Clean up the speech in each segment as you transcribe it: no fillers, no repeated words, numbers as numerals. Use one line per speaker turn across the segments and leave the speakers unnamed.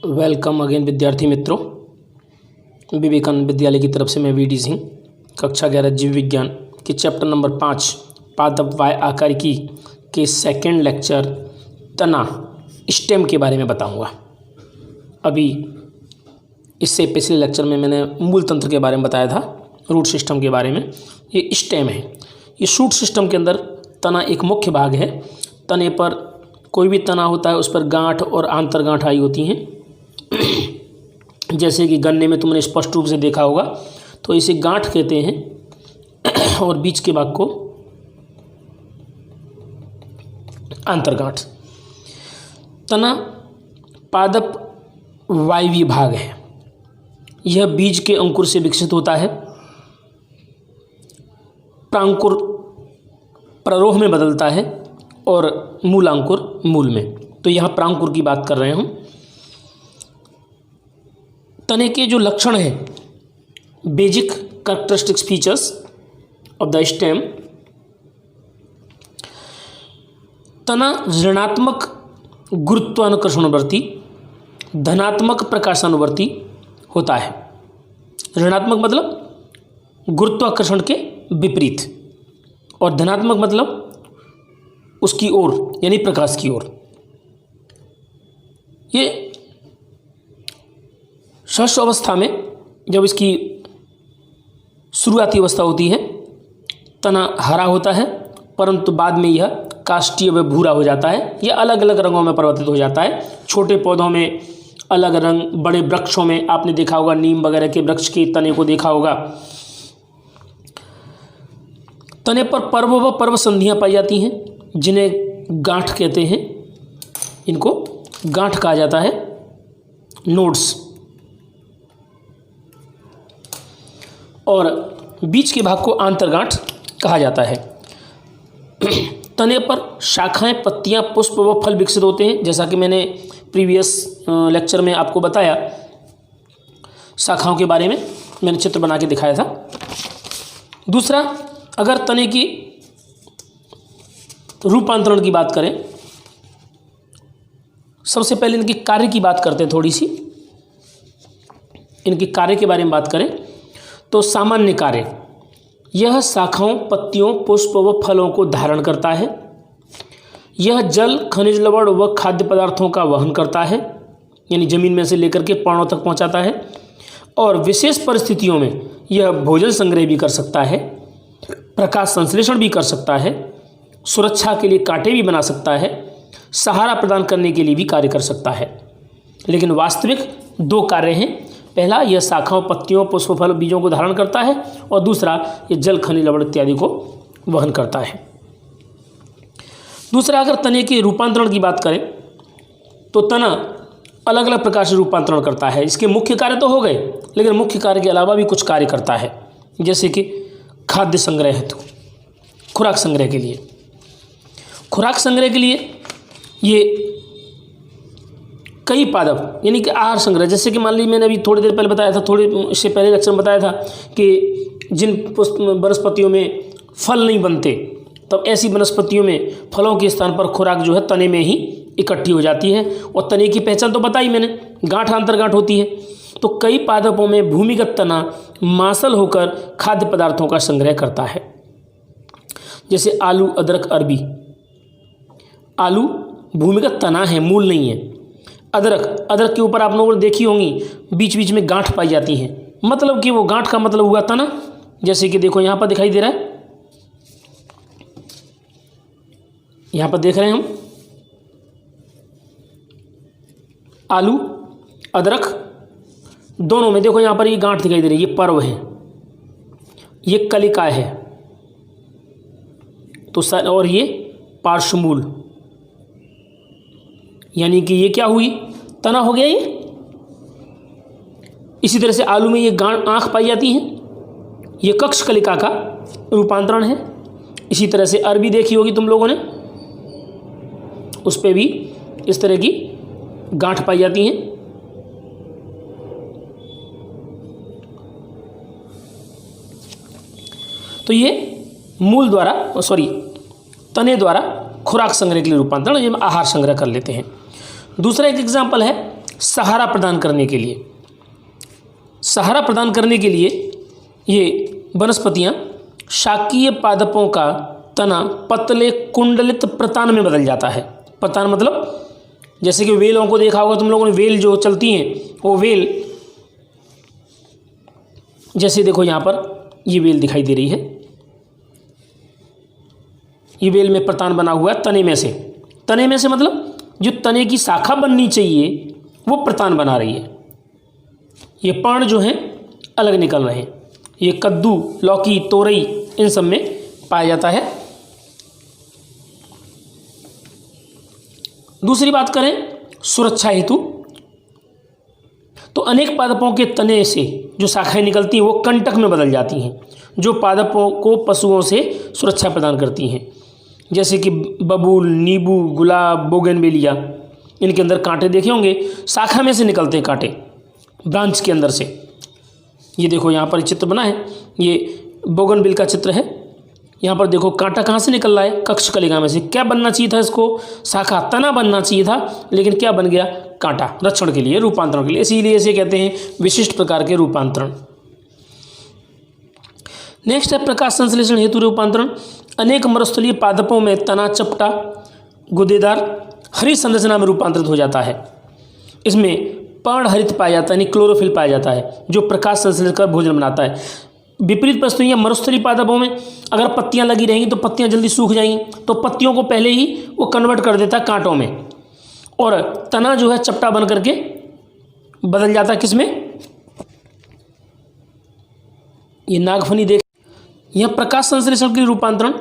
Welcome again विद्यार्थी मित्रों। विवेकानंद विद्यालय की तरफ से मैं वीडी सिंह कक्षा 11 जीव विज्ञान के चैप्टर नंबर 5 पादप वाय आकारिकी के सेकंड लेक्चर तना स्टेम के बारे में बताऊंगा। अभी इससे पिछले लेक्चर में मैंने मूल तंत्र के बारे में बताया था, रूट सिस्टम के बारे में। ये स्टेम है, ये शूट सिस्टम के अंदर तना एक मुख्य भाग है। तने पर कोई भी तना होता है उस पर गांठ और आंतरगांठ आई होती हैं। जैसे कि गन्ने में तुमने स्पष्ट रूप से देखा होगा, तो इसे गांठ कहते हैं और बीच के भाग को आंतरगांठ। तना पादप वायवीय भाग है। यह बीज के अंकुर से विकसित होता है, प्रांकुर प्ररोह में बदलता है और मूलांकुर मूल में। तो यहाँ प्रांकुर की बात कर रहे हैं हम। तने के जो लक्षण हैं, basic characteristics features of the stem. तना ऋणात्मक गुरुत्वाकर्षणानुवर्ती, धनात्मक प्रकाशानुवर्ती होता है। ऋणात्मक मतलब गुरुत्वाकर्षण के विपरीत, और धनात्मक मतलब उसकी ओर, यानी प्रकाश की ओर। ये शस्य अवस्था में जब इसकी शुरुआती अवस्था होती है, तना हरा होता है, परंतु बाद में यह काष्ठीय व भूरा हो जाता है। यह अलग अलग रंगों में परिवर्तित हो जाता है। छोटे पौधों में अलग रंग, बड़े वृक्षों में आपने देखा होगा, नीम वगैरह के वृक्ष के तने को देखा होगा। तने पर पर्व व पर्व संधियाँ पाई जाती हैं, जिन्हें गांठ कहते हैं। इनको गांठ कहा जाता है, नोड्स। और बीच के भाग को आंतरगांठ कहा जाता है। तने पर शाखाएं, पत्तियां, पुष्प व फल विकसित होते हैं। जैसा कि मैंने प्रीवियस लेक्चर में आपको बताया, शाखाओं के बारे में मैंने चित्र बना के दिखाया था। दूसरा, अगर तने की रूपांतरण की बात करें, सबसे पहले इनकी कार्य की बात करते हैं। थोड़ी सी इनके कार्य के बारे में बात करें तो सामान्य कार्य, यह शाखाओं, पत्तियों, पुष्प व फलों को धारण करता है। यह जल, खनिज लवण व खाद्य पदार्थों का वहन करता है, यानी जमीन में से लेकर के पर्णों तक पहुंचाता है। और विशेष परिस्थितियों में यह भोजन संग्रह भी कर सकता है, प्रकाश संश्लेषण भी कर सकता है, सुरक्षा के लिए कांटे भी बना सकता है, सहारा प्रदान करने के लिए भी कार्य कर सकता है। लेकिन वास्तविक दो कार्य हैं। पहला, यह शाखाओं, पत्तियों, पुष्प, फल, बीजों को धारण करता है, और दूसरा, यह जल, खनिज लवण इत्यादि को वहन करता है। दूसरा, अगर तने के रूपांतरण की बात करें तो तना अलग अलग प्रकार से रूपांतरण करता है। इसके मुख्य कार्य तो हो गए, लेकिन मुख्य कार्य के अलावा भी कुछ कार्य करता है, जैसे कि खाद्य संग्रह हेतु, खुराक संग्रह के लिए। खुराक संग्रह के लिए ये कई पादप, यानी कि आहार संग्रह, जैसे कि मान लीजिए मैंने अभी थोड़ी देर पहले बताया था, थोड़े इससे पहले लेक्चर में बताया था कि जिन वनस्पतियों में फल नहीं बनते, तब ऐसी वनस्पतियों में फलों के स्थान पर खुराक जो है तने में ही इकट्ठी हो जाती है। और तने की पहचान तो बताई मैंने, गांठ आंतरगांठ होती है। तो कई पादपों में भूमिगत तना मांसल होकर खाद्य पदार्थों का संग्रह करता है, जैसे आलू, अदरक, अरबी। आलू भूमिगत तना है, मूल नहीं है। अदरक के ऊपर आप लोगों ने देखी होंगी, बीच बीच में गांठ पाई जाती हैं, मतलब कि वो गांठ का मतलब हुआ तना। जैसे कि देखो यहाँ पर दिखाई दे रहा है, यहाँ पर देख रहे हैं हम, आलू, अदरक, दोनों में देखो यहाँ पर ये गांठ दिखाई दे रही है। ये पर्व है, ये कलिका है, तो और ये पार्श्वमूल, यानी कि ये क्या हुई, तना हो गया ये। इसी तरह से आलू में ये आँख पाई जाती है, ये कक्ष कलिका का रूपांतरण है। इसी तरह से अरबी देखी होगी तुम लोगों ने, उस पर भी इस तरह की गांठ पाई जाती हैं। तो ये मूल द्वारा, तने द्वारा खुराक संग्रह के लिए रूपांतरण, जिसमें आहार संग्रह कर लेते हैं। दूसरा एक एग्जाम्पल है सहारा प्रदान करने के लिए, सहारा प्रदान करने के लिए ये वनस्पतियाँ शाकीय पादपों का तना पतले कुंडलित प्रतान में बदल जाता है। प्रतान मतलब जैसे कि वेलों को देखा होगा तुम लोगों ने, वेल जो चलती हैं वो वेल, जैसे देखो यहाँ पर ये वेल दिखाई दे रही है, ये वेल में प्रतान बना हुआ है तने में से। तने में से मतलब जो तने की शाखा बननी चाहिए वो प्रतान बना रही है। ये पर्ण जो हैं अलग निकल रहे हैं। ये कद्दू, लौकी, तोरई इन सब में पाया जाता है। दूसरी बात करें सुरक्षा हेतु, तो अनेक पादपों के तने से जो शाखाएं निकलती हैं वो कंटक में बदल जाती हैं, जो पादपों को पशुओं से सुरक्षा प्रदान करती हैं। जैसे कि बबूल, नींबू, गुलाब, बोगनवेलिया, इनके अंदर कांटे देखे होंगे, शाखा में से निकलते हैं कांटे, ब्रांच के अंदर से। ये देखो यहाँ पर चित्र बना है, ये बोगनविल का चित्र है। यहाँ पर देखो कांटा कहाँ से निकल रहा है, कक्ष कलिका में से। क्या बनना चाहिए था इसको, शाखा, तना बनना चाहिए था, लेकिन क्या बन गया, कांटा, रक्षण के लिए, रूपांतरण के लिए। इसीलिए इसे कहते हैं विशिष्ट प्रकार के रूपांतरण। नेक्स्ट है प्रकाश संश्लेषण हेतु रूपांतरण। अनेक मरुस्थलीय पादपों में तना चपटा, गुदेदार, हरी संरचना में रूपांतरित हो जाता है। इसमें पर्णहरित पाया जाता है, यानी क्लोरोफिल पाया जाता है, जो प्रकाश संश्लेषण कर भोजन बनाता है। विपरीत परिस्थितियाँ मरुस्थलीय पादपों में अगर पत्तियाँ लगी रहेंगी तो पत्तियाँ जल्दी सूख जाएंगी, तो पत्तियों को पहले ही वो कन्वर्ट कर देता है कांटों में, और तना जो है चपटा बन करके बदल जाता है किसमें, ये नागफनी देख। यह प्रकाश संश्लेषण के रूपांतरण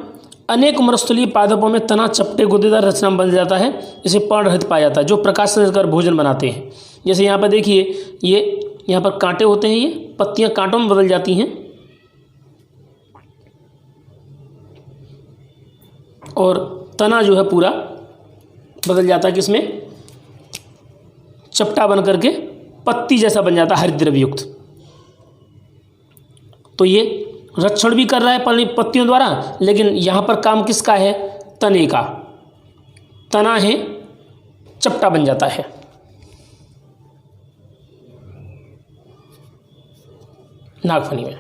अनेक मरुस्थलीय पादपों में तना चपटे गुदेदार रचना बन जाता है, इसे पर्णरहित पाया जाता है, जो प्रकाश संश्लेषण कर भोजन बनाते हैं। जैसे यहाँ पर देखिए, ये यहाँ पर कांटे होते हैं, ये पत्तियाँ कांटों में बदल जाती हैं, और तना जो है पूरा बदल जाता है किसमें, चपटा बन करके पत्ती जैसा बन जाता है, हरित द्रव्य युक्त। तो ये रक्षण भी कर रहा है पत्तियों द्वारा, लेकिन यहाँ पर काम किसका है, तने का। तना है, चपटा बन जाता है। नागफनी में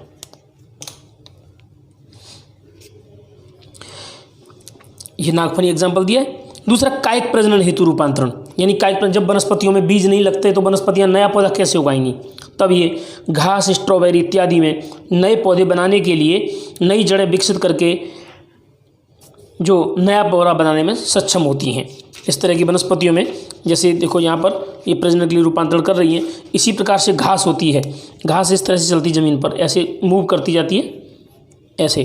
ये नागफनी एग्जाम्पल दिया है। दूसरा कायिक प्रजनन हेतु रूपांतरण, यानी कायिक प्रजनन, जब वनस्पतियों में बीज नहीं लगते तो वनस्पतियां नया पौधा कैसे उगाएंगी, तब ये घास, स्ट्रॉबेरी इत्यादि में नए पौधे बनाने के लिए नई जड़ें विकसित करके जो नया पौधा बनाने में सक्षम होती हैं। इस तरह की वनस्पतियों में, जैसे देखो यहाँ पर ये प्रजनन के लिए रूपांतरण कर रही है। इसी प्रकार से घास होती है, घास इस तरह से चलती ज़मीन पर, ऐसे मूव करती जाती है, ऐसे।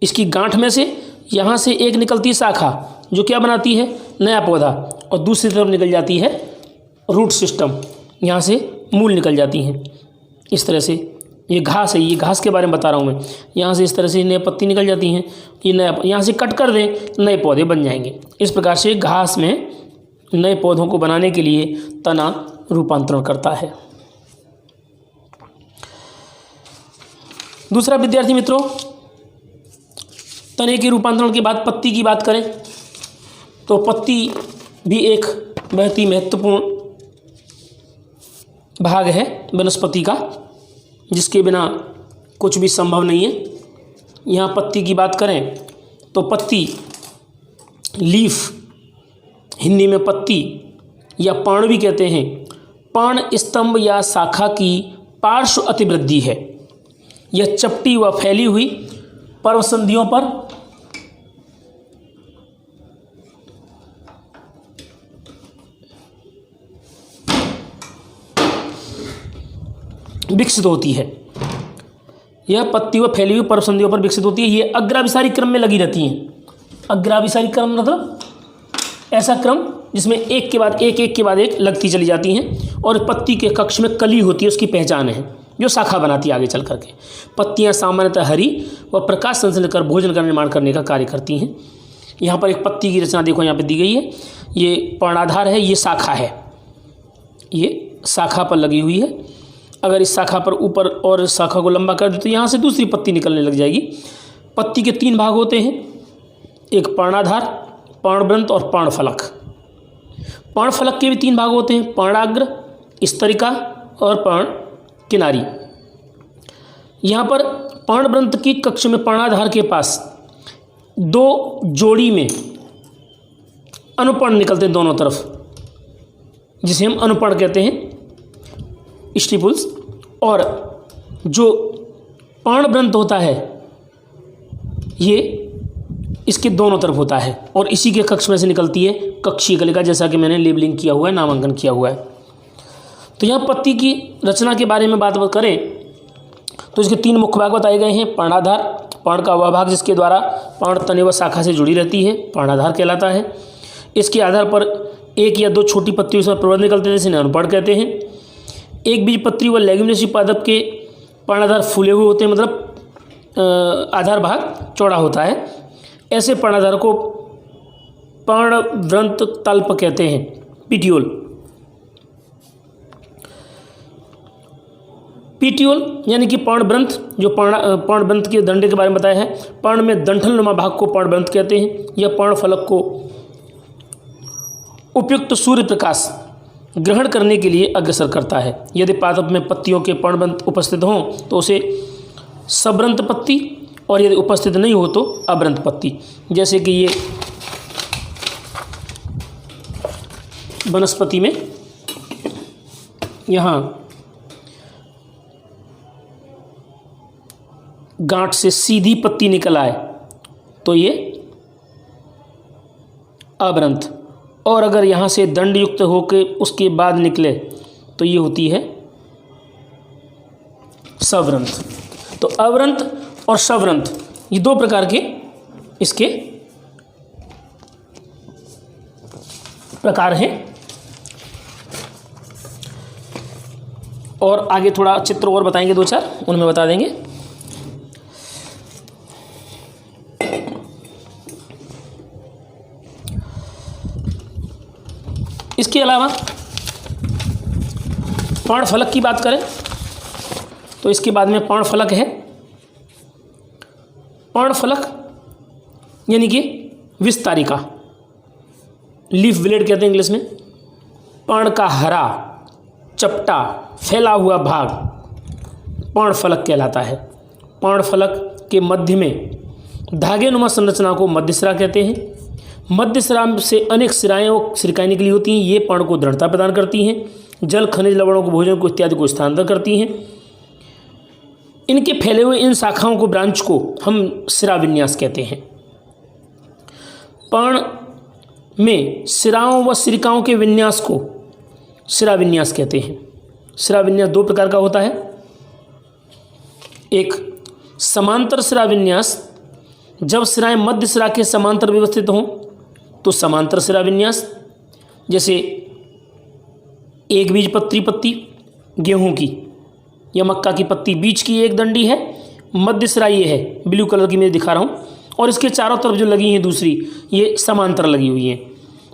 इसकी गांठ में से यहाँ से एक निकलती है शाखा, जो क्या बनाती है, नया पौधा, और दूसरी तरफ निकल जाती है रूट सिस्टम, यहाँ से मूल निकल जाती हैं। इस तरह से ये घास है, ये घास के बारे में बता रहा हूँ मैं। यहाँ से इस तरह से नए पत्ती निकल जाती हैं, ये नया, यहाँ से कट कर दें, नए पौधे बन जाएंगे। इस प्रकार से घास में नए पौधों को बनाने के लिए तना रूपांतरण करता है। दूसरा विद्यार्थी मित्रों, तने के रूपांतरण के बाद पत्ती की बात करें तो पत्ती भी एक बहुत ही महत्वपूर्ण भाग है वनस्पति का, जिसके बिना कुछ भी संभव नहीं है। यहाँ पत्ती की बात करें तो पत्ती, लीफ, हिंदी में पत्ती या पर्ण भी कहते हैं, पर्ण स्तंभ या शाखा की पार्श्व अतिवृद्धि है। यह चपटी व फैली हुई पर्वसंधियों पर विकसित होती है। यह पत्ती व फैली हुई पर्वसंधियों पर विकसित होती है। ये अग्राभिसारी क्रम में लगी रहती हैं। अग्राभिसारी क्रम मतलब ऐसा क्रम जिसमें एक के बाद एक लगती चली जाती हैं, और पत्ती के कक्ष में कली होती है, उसकी पहचान है, जो शाखा बनाती है आगे चल करके। पत्तियां सामान्यतः हरी व प्रकाश संश्लेषण कर भोजन का निर्माण करने का कार्य करती हैं। यहाँ पर एक पत्ती की रचना देखो, यहाँ पे दी गई है। ये पर्णाधार है, ये शाखा है, ये शाखा पर लगी हुई है। अगर इस शाखा पर ऊपर और शाखा को लंबा कर दे तो यहाँ से दूसरी पत्ती निकलने लग जाएगी। पत्ती के 3 भाग होते हैं, एक पर्णाधार, पर्णवृंत और पर्णफलक। पर्णफलक के भी 3 भाग होते हैं, पर्णाग्र, स्तरिका और पर्ण किनारी। यहाँ पर पर्णवृंत की कक्ष में पर्णाधार के पास 2 जोड़ी में अनुपर्ण निकलते हैं दोनों तरफ, जिसे हम अनुपर्ण कहते हैं, स्टिपुल्स। और जो पर्णवृंत होता है ये इसके दोनों तरफ होता है और इसी के कक्ष में से निकलती है कक्षीय कलिका, जैसा कि मैंने लेबलिंग किया हुआ है, नामांकन किया हुआ है। तो यहाँ पत्ती की रचना के बारे में बात करें तो इसके 3 मुख्य भाग बताए गए हैं। पर्णाधार, पर्ण का वह भाग जिसके द्वारा पर्ण तने व शाखा से जुड़ी रहती है, पर्णाधार कहलाता है। इसके आधार पर 1 या 2 छोटी पत्तियों से प्रबंध निकलते हैं, जिसे अनुपर्ण कहते हैं। एक बीजपत्री व लेग्यूमिनेसी पादप के पर्णाधार फूले हुए होते हैं, मतलब आधार भाग चौड़ा होता है। ऐसे पर्णाधार को पर्णवृंत तल्प कहते हैं, पीटियोल। पीटियोल यानी कि पर्णवृंत, जो पर्णवृंत के दंडे के बारे में बताया है। पर्ण में डंठलनुमा भाग को पर्णवृंत कहते हैं। यह पर्णफलक को उपयुक्त सूर्य प्रकाश ग्रहण करने के लिए अग्रसर करता है। यदि पादप में पत्तियों के पर्णवृंत उपस्थित हों तो उसे सब्रंत पत्ती, और यदि उपस्थित नहीं हो तो अब्रंत पत्ती। जैसे कि ये वनस्पति में यहाँ गांठ से सीधी पत्ती निकल आए तो ये अब्रंत, और अगर यहाँ से दंड युक्त होकर उसके बाद निकले तो ये होती है सव्रंत। तो अव्रंत और सव्रंत ये 2 प्रकार के इसके प्रकार हैं। और आगे थोड़ा चित्र और बताएंगे 2-4, उनमें बता देंगे। इसके अलावा पर्णफलक की बात करें तो इसके बाद में पर्णफलक है। पर्णफलक यानी कि विस्तारिका, लीफ ब्लेड कहते हैं इंग्लिश में। पर्ण का हरा चपटा फैला हुआ भाग पर्णफलक कहलाता है। पर्णफलक के मध्य में धागेनुमा संरचना को मध्यशिरा कहते हैं। मध्यशिरा से अनेक शिराएँ और सिरकाएँ निकली होती हैं। ये पर्ण को दृढ़ता प्रदान करती हैं, जल, खनिज, लवणों को, भोजन को इत्यादि को स्थानांतरित करती हैं। इनके फैले हुए इन शाखाओं को, ब्रांच को हम शिरा विन्यास कहते हैं। पर्ण में शिराओं व सिरकाओं के विन्यास को शिरा विन्यास कहते हैं। शिरा विन्यास 2 प्रकार का होता है। एक समांतर शिरा विन्यास, जब शिराएं मध्य शिरा के समांतर व्यवस्थित हों तो समांतर शिरा विन्यास। जैसे एक बीजपत्री पत्ती गेहूं की या मक्का की पत्ती, बीच की एक दंडी है, मध्य शिरा ये है, ब्लू कलर की मैं दिखा रहा हूँ, और इसके चारों तरफ जो लगी हैं दूसरी, ये समांतर लगी हुई हैं।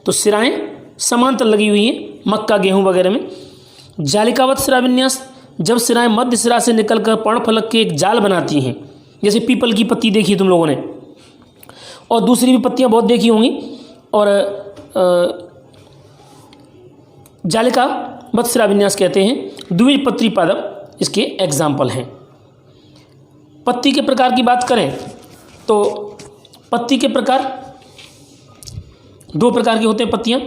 तो शिराएं समांतर लगी हुई हैं मक्का, गेहूं वगैरह में। जालिकावत शिरा विन्यास, जब शिराएं मध्य शिरा से निकलकर पर्णफलक के एक जाल बनाती हैं, जैसे पीपल की पत्ती देखी तुम लोगों ने, और दूसरी भी पत्तियां बहुत देखी होंगी, और जालिकावत शिरा विन्यास कहते हैं। द्विबीजपत्री पादप इसके एग्जाम्पल हैं। पत्ती के प्रकार की बात करें तो पत्ती के प्रकार 2 प्रकार के होते हैं पत्तियां।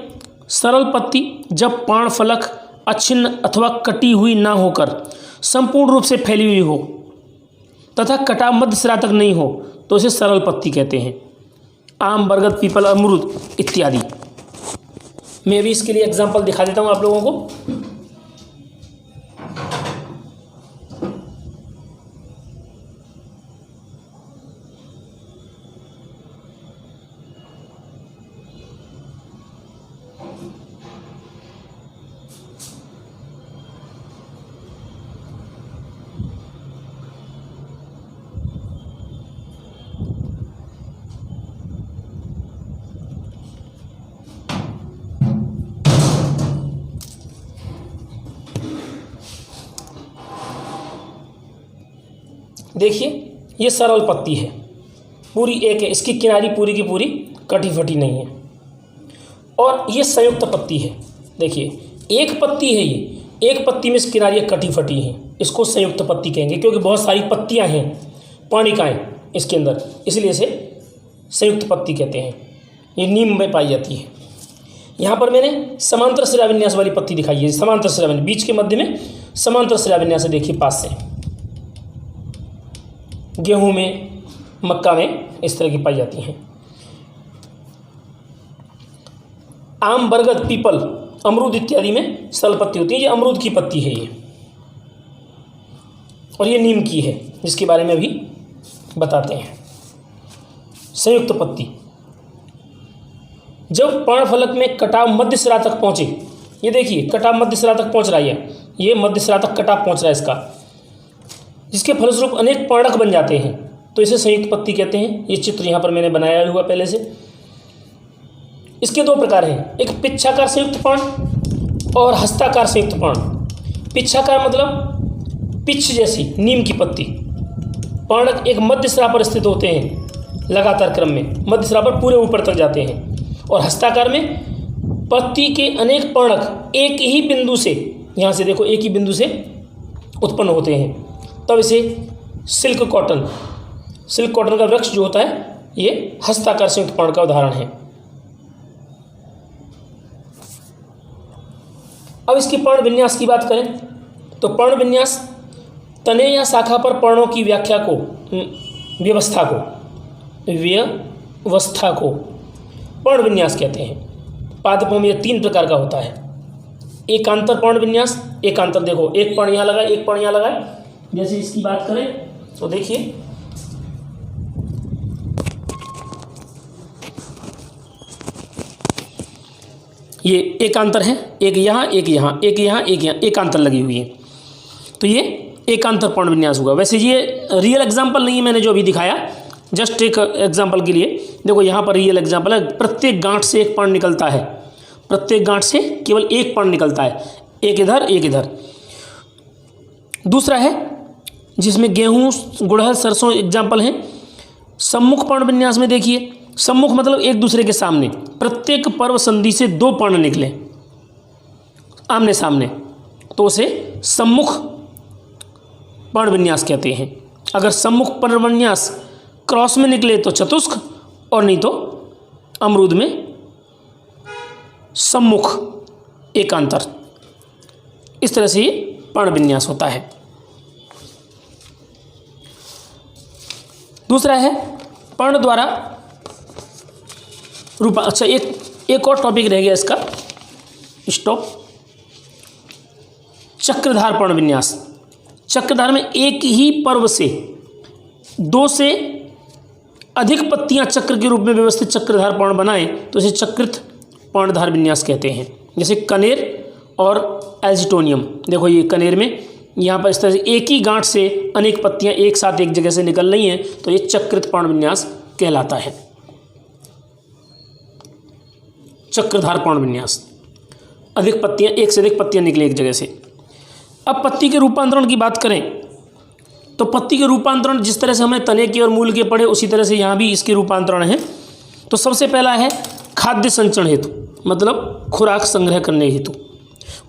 सरल पत्ती, जब पर्णफलक अछिन्न अथवा कटी हुई ना होकर संपूर्ण रूप से फैली हुई हो तथा कटा मध्य शिरा तक नहीं हो तो इसे सरल पत्ती कहते हैं। आम, बरगद, पीपल, अमरूद इत्यादि। मैं भी इसके लिए एग्जाम्पल दिखा देता हूँ आप लोगों को। देखिए ये सरल पत्ती है, पूरी एक है, इसकी किनारी पूरी की पूरी कटी फटी नहीं है। और ये संयुक्त पत्ती है। देखिए एक पत्ती है, ये एक पत्ती में किनारियाँ कटी फटी हैं, इसको संयुक्त पत्ती कहेंगे, क्योंकि बहुत सारी पत्तियाँ हैं, पाणिकाएँ इसके अंदर, इसलिए इसे संयुक्त पत्ती कहते हैं। ये नीम में पाई जाती है। यहाँ पर मैंने समांतर शिराविन्यास वाली पत्ती दिखाई है, समांतर शिराविन्यास, बीच के मध्य में समांतर शिराविन्यास है। देखिए पास से गेहूं में, मक्का में इस तरह की पाई जाती हैं। आम, बरगद, पीपल, अमरूद इत्यादि में सरल पत्ती होती है। ये अमरूद की पत्ती है ये, और ये नीम की है, जिसके बारे में अभी बताते हैं। संयुक्त पत्ती, जब पर्णफलक में कटाव मध्य सिरा तक पहुंचे, ये देखिए कटाव मध्य सिरा तक पहुंच रहा है, ये मध्य सिरा तक कटाव पहुंच रहा है इसका, जिसके फलस्वरूप अनेक पर्णक बन जाते हैं, तो इसे संयुक्त पत्ती कहते हैं। ये चित्र यहाँ पर मैंने बनाया हुआ पहले से। इसके दो प्रकार हैं, एक पिच्छाकार संयुक्त पर्ण और हस्ताकार संयुक्त पर्ण। पिच्छाकार मतलब पिच्छ जैसी नीम की पत्ती, पर्णक एक मध्य सिरा पर स्थित होते हैं, लगातार क्रम में मध्य सिरा पर पूरे ऊपर तक जाते हैं। और हस्ताकार में पत्ती के अनेक पर्णक एक ही बिंदु से, यहाँ से देखो एक ही बिंदु से उत्पन्न होते हैं, तब इसे सिल्क कॉटन का वृक्ष जो होता है, ये हस्ताकार संयुक्त पर्ण का उदाहरण है। अब इसकी पर्ण विन्यास की बात करें तो पर्ण विन्यास तने या शाखा पर पर्णों की व्यवस्था को पर्ण विन्यास कहते हैं। पादपों में यह 3 प्रकार का होता है। एकांतर पर्ण विन्यास, एकांतर देखो एक पर्ण यहाँ लगा, एक पर्ण यहाँ लगा। जैसे इसकी बात करें तो देखिए ये एकांतर है, एक यहाँ एक यहाँ, एक यहाँ एक यहाँ, एकांतर लगी हुई है, तो ये एकांतर पर्ण विन्यास हुआ। वैसे ये रियल एग्जाम्पल नहीं है मैंने जो अभी दिखाया, जस्ट एक एग्जाम्पल के लिए। देखो यहाँ पर रियल एग्जाम्पल है, प्रत्येक गांठ से एक पर्ण निकलता है, प्रत्येक गांठ से केवल एक पर्ण निकलता है, एक इधर एक इधर। दूसरा है जिसमें गेहूँ, गुड़हल, सरसों एग्जाम्पल हैं। सम्मुख पर्ण विन्यास में देखिए, सम्मुख मतलब एक दूसरे के सामने, प्रत्येक पर्व संधि से 2 पर्ण निकले आमने सामने, तो उसे सम्मुख पर्ण विन्यास कहते हैं। अगर सम्मुख पर्ण विन्यास क्रॉस में निकले तो चतुष्क, और नहीं तो अमरूद में सम्मुख एकांतर। इस तरह से ये पर्ण विन्यास होता है। दूसरा है पर्ण द्वारा रूपा। अच्छा एक और टॉपिक रह गया इसका, स्टॉप। चक्रधार पर्ण विन्यास। चक्रधार में एक ही पर्व से 2 से अधिक पत्तियां चक्र के रूप में व्यवस्थित चक्रधार पर्ण बनाए तो इसे चक्रित पर्णधार विन्यास कहते हैं। जैसे कनेर और एल्जिटोनियम, देखो ये कनेर में यहाँ पर इस तरह से एक ही गांठ से अनेक पत्तियां एक साथ एक जगह से निकल रही हैं, तो ये चक्रित पर्ण विन्यास कहलाता है। चक्रधार पर्ण विन्यास, अधिक पत्तियां, एक से अधिक पत्तियां निकले एक जगह से। अब पत्ती के रूपांतरण की बात करें तो पत्ती के रूपांतरण जिस तरह से हमें तने के और मूल के पढ़े, उसी तरह से यहाँ भी इसके रूपांतरण है। तो सबसे पहला है खाद्य संचरण हेतु, मतलब खुराक संग्रह करने हेतु।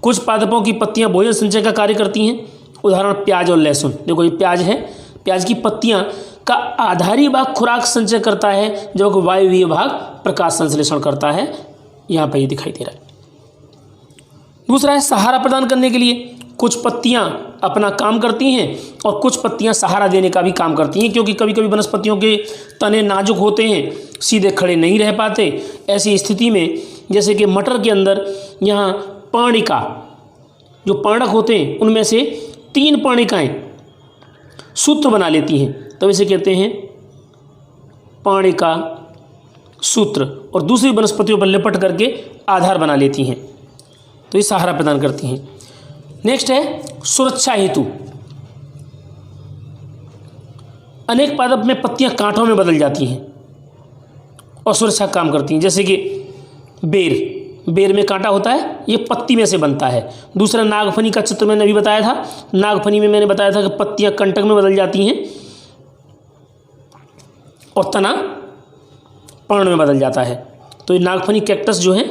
कुछ पादपों की पत्तियां भोजन संचय का कार्य करती हैं, उदाहरण प्याज और लहसुन। देखो ये प्याज है, प्याज की पत्तियां का आधारी भाग खुराक संचय करता है, जबकि वायवीय भाग प्रकाश संश्लेषण करता है। यहाँ पर ये दिखाई दे रहा है। दूसरा है सहारा प्रदान करने के लिए। कुछ पत्तियां अपना काम करती हैं और कुछ पत्तियां सहारा देने का भी काम करती हैं, क्योंकि कभी कभी वनस्पतियों के तने नाजुक होते हैं, सीधे खड़े नहीं रह पाते। ऐसी स्थिति में जैसे कि मटर के अंदर यहाँ पर्णिका, जो पर्णक होते हैं उनमें से 3 पर्णिकाएँ सूत्र बना लेती हैं, तो इसे कहते हैं पर्णिका सूत्र, और दूसरी वनस्पतियों पर लिपट करके आधार बना लेती हैं, तो ये सहारा प्रदान करती हैं। नेक्स्ट है सुरक्षा हेतु। अनेक पादप में पत्तियां कांटों में बदल जाती हैं और सुरक्षा का काम करती हैं, जैसे कि बेर में कांटा होता है, ये पत्ती में से बनता है। दूसरा नागफनी का चित्र मैंने अभी बताया था, नागफनी में मैंने बताया था कि पत्तियां कंटक में बदल जाती हैं और तना पर्ण में बदल जाता है। तो ये नागफनी कैक्टस जो है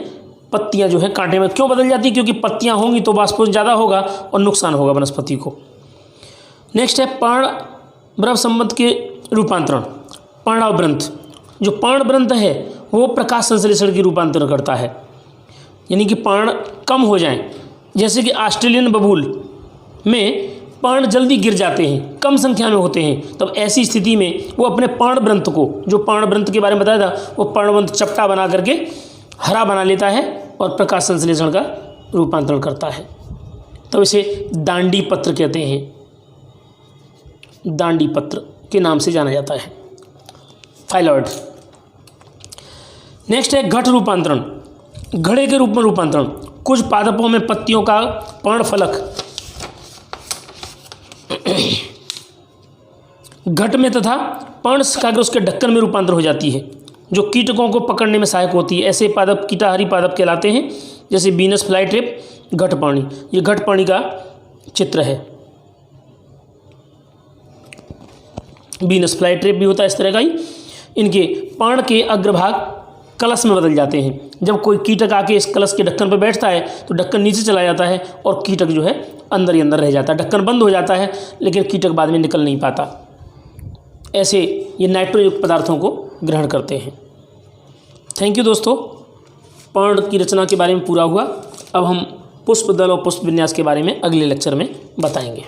पत्तियां जो है कांटे में क्यों बदल जाती है? क्योंकि पत्तियां होंगी तो वाष्पोषण ज़्यादा होगा और नुकसान होगा वनस्पति को। नेक्स्ट है पर्णवृत्त संबंध के रूपांतरण। पर्णवृत्त, जो पर्णवृत्त है वो प्रकाश संश्लेषण की रूपांतरण करता है, यानी कि पर्ण कम हो जाएं। जैसे कि ऑस्ट्रेलियन बबूल में पर्ण जल्दी गिर जाते हैं, कम संख्या में होते हैं, तब ऐसी स्थिति में वो अपने पर्णवृत्त को, जो पर्णवृत्त के बारे में बताया था, वो पर्णवृत्त चपटा बना करके हरा बना लेता है और प्रकाश संश्लेषण का रूपांतरण करता है। तब इसे दांडी पत्र कहते हैं, दांडी पत्र के नाम से जाना जाता है, फाइलॉइड। नेक्स्ट है घट रूपांतरण, घड़े के रूप में रूपांतरण। कुछ पादपों में पत्तियों का पर्णफलक घट में तथा पर्णशिखाग्र उसके ढक्कन में रूपांतर हो जाती है, जो कीटकों को पकड़ने में सहायक होती है। ऐसे पादप कीटाहारी पादप कहलाते हैं, जैसे बीनस फ्लाईट्रिप, घटपर्णी। ये घटपर्णी का चित्र है। बीनस फ्लाईट्रिप भी होता है इस तरह का ही। इनके पर्ण के अग्रभाग कलश में बदल जाते हैं। जब कोई कीटक आके इस कलश के ढक्कन पर बैठता है तो ढक्कन नीचे चला जाता है और कीटक जो है अंदर ही अंदर रह जाता है। ढक्कन बंद हो जाता है लेकिन कीटक बाद में निकल नहीं पाता। ऐसे ये नाइट्रोयुक्त पदार्थों को ग्रहण करते हैं। थैंक यू दोस्तों। पर्ण की रचना के बारे में पूरा हुआ। अब हम पुष्प दल और पुष्प विन्यास के बारे में अगले लेक्चर में बताएंगे।